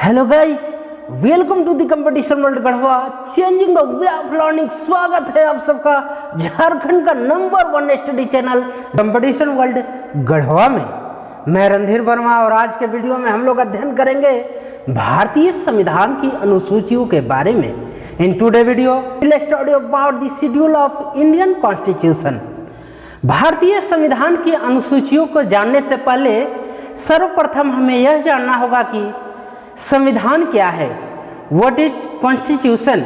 Hello guys, welcome to the competition world Garhwa changing the way of learning. स्वागत है आप सबका झारखंड का number 1 study channel competition world Garhwa में। मैं रणधीर वर्मा और आज के वीडियो में हम लोग अध्ययन करेंगे भारतीय संविधान की अनुसूचियों के बारे में। In today video will study about the schedule of Indian constitution. भारतीय संविधान की अनुसूचियों को जानने से पहले सर्वप्रथम हमें यह जानना होगा कि संविधान क्या है। What is constitution?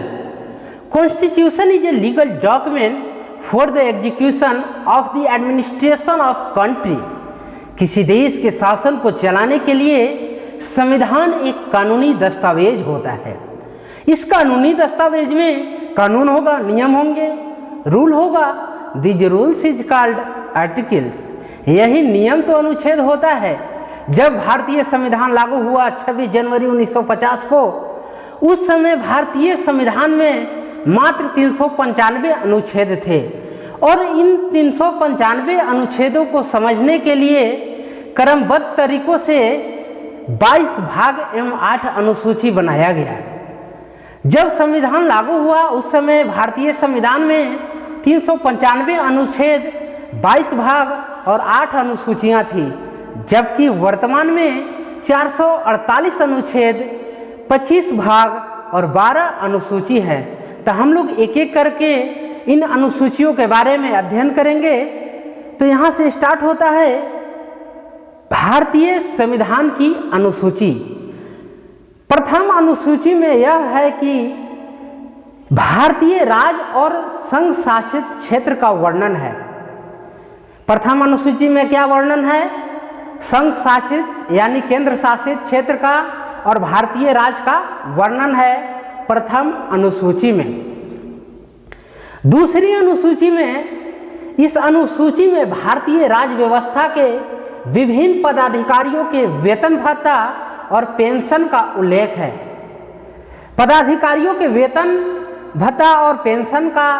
Constitution is a legal document for the execution of the administration of country. किसी देश के शासन को चलाने के लिए संविधान एक कानूनी दस्तावेज होता है। इस कानूनी दस्तावेज में कानून होगा, नियम होंगे, रूल होगा। These rules is called articles. यही नियम तो अनुच्छेद होता है। जब भारतीय संविधान लागू हुआ 26 जनवरी 1950 को, उस समय भारतीय संविधान में मात्र 395 अनुच्छेद थे और इन 395 अनुच्छेदों को समझने के लिए क्रमबद्ध तरीकों से 22 भाग एवं 8 अनुसूची बनाया गया। जब संविधान लागू हुआ उस समय भारतीय संविधान में 395 अनुच्छेद, 22 भाग और 8 अनुसूचियां थी, जबकि वर्तमान में 448 अनुच्छेद, 25 भाग और 12 अनुसूची है। तो हम लोग एक एक करके इन अनुसूचियों के बारे में अध्ययन करेंगे। तो यहाँ से स्टार्ट होता है भारतीय संविधान की अनुसूची। प्रथम अनुसूची में यह है कि भारतीय राज्य और संघ शासित क्षेत्र का वर्णन है। प्रथम अनुसूची में क्या वर्णन है? संघ शासित यानी केंद्र शासित क्षेत्र का और भारतीय राज्य का वर्णन है प्रथम अनुसूची में। दूसरी अनुसूची में, इस अनुसूची में भारतीय राज्य व्यवस्था के विभिन्न पदाधिकारियों के वेतन भत्ता और पेंशन का उल्लेख है। पदाधिकारियों के वेतन भत्ता और पेंशन का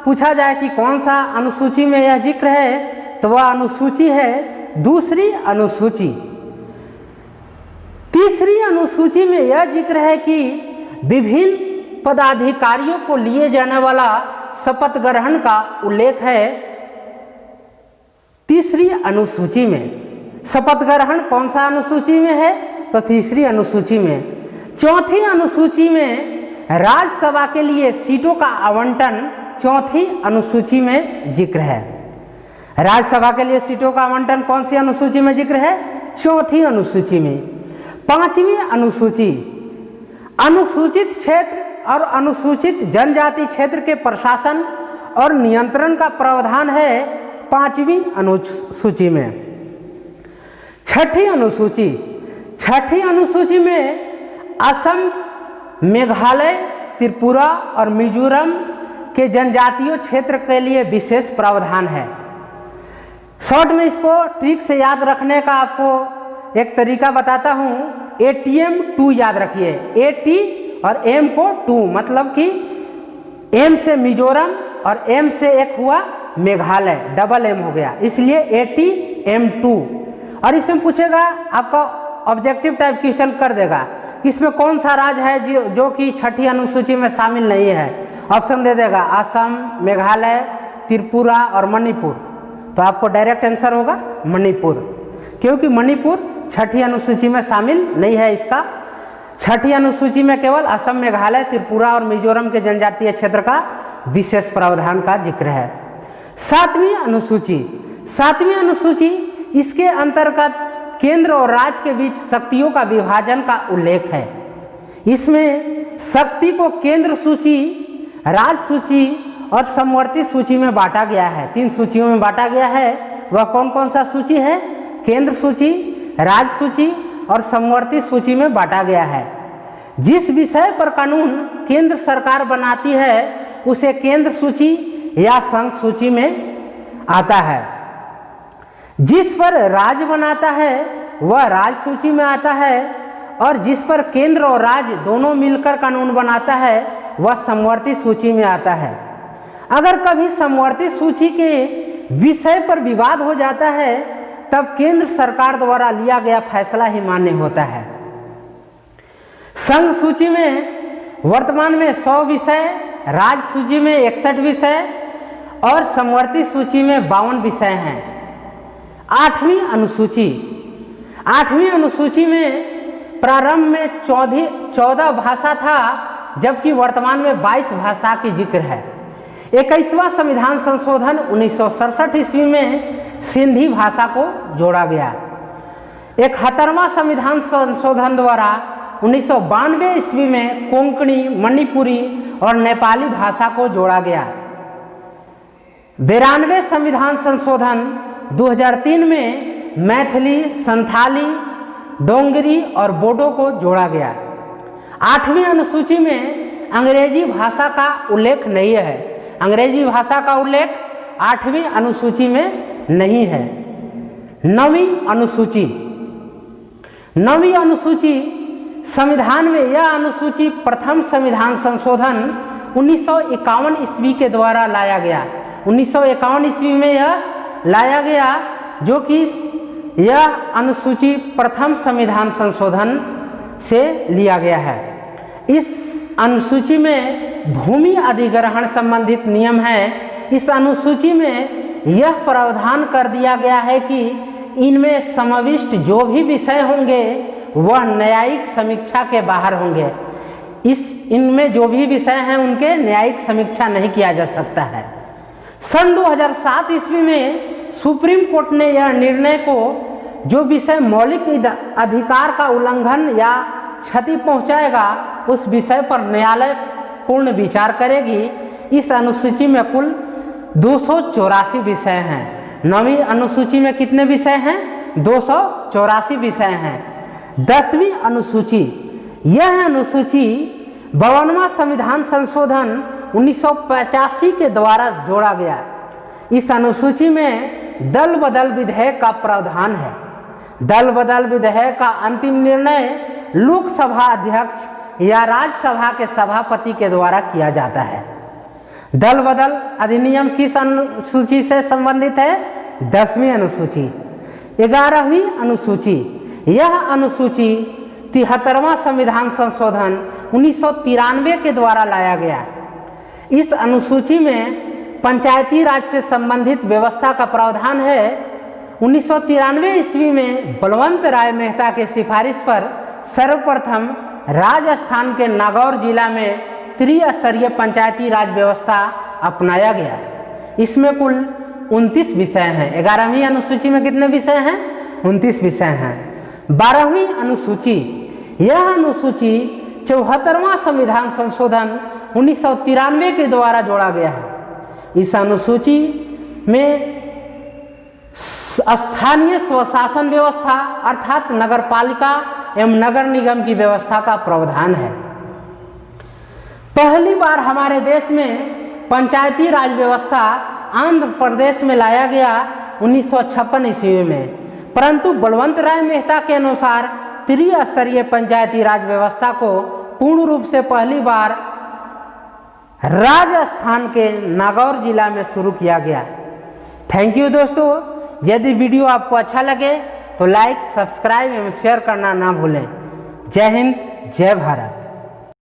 पूछा जाए कि कौन सा अनुसूची में यह जिक्र है, तो वह अनुसूची है दूसरी अनुसूची। तीसरी अनुसूची में यह जिक्र है कि विभिन्न पदाधिकारियों को लिए जाने वाला शपथ ग्रहण का उल्लेख है तीसरी अनुसूची में। शपथ ग्रहण कौन सा अनुसूची में है? तो तीसरी अनुसूची में। चौथी अनुसूची में राज्यसभा के लिए सीटों का आवंटन चौथी अनुसूची में जिक्र है। राज्यसभा के लिए सीटों का आवंटन कौन सी अनुसूची में जिक्र है? चौथी अनुसूची में। पांचवी अनुसूची, अनुसूचित क्षेत्र और अनुसूचित जनजाति क्षेत्र के प्रशासन और नियंत्रण का प्रावधान है पांचवी अनुसूची में। छठी अनुसूची, छठी अनुसूची में असम, मेघालय, त्रिपुरा और मिजोरम के जनजातीय क्षेत्र के लिए विशेष प्रावधान है। शॉर्ट में इसको ट्रिक से याद रखने का आपको एक तरीका बताता हूँ। ATM 2 याद रखिए। AT और M को 2, मतलब कि M से मिजोरम और M से एक हुआ मेघालय, डबल M हो गया, इसलिए ATM2। और इसमें पूछेगा, आपका ऑब्जेक्टिव टाइप क्वेश्चन कर देगा कि इसमें कौन सा राज्य है जो कि छठी अनुसूची में शामिल नहीं है। ऑप्शन दे देगा असम, मेघालय, त्रिपुरा और मणिपुर। तो आपको डायरेक्ट आंसर होगा मणिपुर, क्योंकि मणिपुर छठी अनुसूची में शामिल नहीं है। इसका छठी अनुसूची में केवल असम, मेघालय, त्रिपुरा और मिजोरम के जनजातीय क्षेत्र का विशेष प्रावधान का जिक्र है। सातवीं अनुसूची, सातवीं अनुसूची, इसके अंतर्गत केंद्र और राज्य के बीच शक्तियों का विभाजन का उल्लेख है। इसमें शक्ति को केंद्र सूची, राज्य सूची और समवर्ती सूची में बांटा गया है। 3 सूचियों में बांटा गया है। वह कौन कौन सा सूची है? केंद्र सूची, राज्य सूची और समवर्ती सूची में बांटा गया है। जिस विषय पर कानून केंद्र सरकार बनाती है उसे केंद्र सूची या संघ सूची में आता है। जिस पर राज्य बनाता है वह राज्य सूची में आता है और जिस पर केंद्र और राज्य दोनों मिलकर कानून बनाता है वह समवर्ती सूची में आता है। अगर कभी समवर्ती सूची के विषय पर विवाद हो जाता है तब केंद्र सरकार द्वारा लिया गया फैसला ही मान्य होता है। संघ सूची में वर्तमान में 100 विषय, राज्य सूची में 61 विषय और समवर्ती सूची में 52 विषय हैं। 8वीं अनुसूची, 8वीं अनुसूची में प्रारंभ में 14 भाषा था, जबकि वर्तमान में 22 भाषा की जिक्र है। 21वां संविधान संशोधन 1967 ईस्वी में सिंधी भाषा को जोड़ा गया। 71वां संविधान संशोधन द्वारा 1992 ईस्वी में कोंकणी, मणिपुरी और नेपाली भाषा को जोड़ा गया। 92वें संविधान संशोधन 2003 में मैथिली, संथाली, डोंगरी और बोडो को जोड़ा गया। 8वीं अनुसूची में अंग्रेजी भाषा का उल्लेख नहीं है। अंग्रेजी भाषा का उल्लेख 8वीं अनुसूची में नहीं है। 9वीं अनुसूची, 9वीं अनुसूची संविधान में यह अनुसूची प्रथम संविधान संशोधन 1951 ईस्वी के द्वारा लाया गया। 1951 ईस्वी में यह लाया गया, जो कि यह अनुसूची प्रथम संविधान संशोधन से लिया गया है। इस अनुसूची में भूमि अधिग्रहण संबंधित नियम है। इस अनुसूची में यह प्रावधान कर दिया गया है कि इनमें समाविष्ट जो भी विषय होंगे वह न्यायिक समीक्षा के बाहर होंगे। इनमें जो भी विषय हैं उनके न्यायिक समीक्षा नहीं किया जा सकता है। सन 2007 ईस्वी में सुप्रीम कोर्ट ने यह निर्णय को जो विषय मौलिक अधिकार का उल्लंघन या क्षति पहुंचाएगा उस विषय पर न्यायालय पूर्ण विचार करेगी। इस अनुसूची में कुल 284 विषय हैं। 9वीं अनुसूची में कितने विषय हैं? 284 विषय हैं। 10वीं अनुसूची, यह अनुसूची 52वां संविधान संशोधन 1985 के द्वारा जोड़ा गया। इस अनुसूची में दल बदल विधेयक का प्रावधान है। दल बदल विधेयक का अंतिम निर्णय लोकसभा अध्यक्ष या राज्यसभा के सभापति के द्वारा किया जाता है। दल बदल अधिनियम किस अनुसूची से संबंधित है? 10वीं अनुसूची। 11वीं अनुसूची, यह अनुसूची 73वां संविधान संशोधन 1993 के द्वारा लाया गया। इस अनुसूची में पंचायती राज से संबंधित व्यवस्था का प्रावधान है। 1993 ईस्वी में बलवंत राय मेहता के सिफारिश पर सर्वप्रथम राजस्थान के नागौर जिला में त्रिस्तरीय पंचायती राज व्यवस्था अपनाया गया। इसमें कुल 29 विषय हैं। 11वीं अनुसूची में कितने विषय हैं? 29 विषय हैं। 12वीं अनुसूची, यह अनुसूची 74वां संविधान संशोधन 1993 के द्वारा जोड़ा गया है। इस अनुसूची में स्थानीय स्वशासन व्यवस्था अर्थात नगर पालिका एवं नगर निगम की व्यवस्था का प्रावधान है। पहली बार हमारे देश में पंचायती राज व्यवस्था आंध्र प्रदेश में लाया गया 1956 ईस्वी में, परंतु बलवंत राय मेहता के अनुसार त्रिस्तरीय पंचायती राज व्यवस्था को पूर्ण रूप से पहली बार राजस्थान के नागौर जिला में शुरू किया गया। थैंक यू दोस्तों। यदि वीडियो आपको अच्छा लगे तो लाइक, सब्सक्राइब एवं शेयर करना ना भूलें। जय हिंद, जय भारत।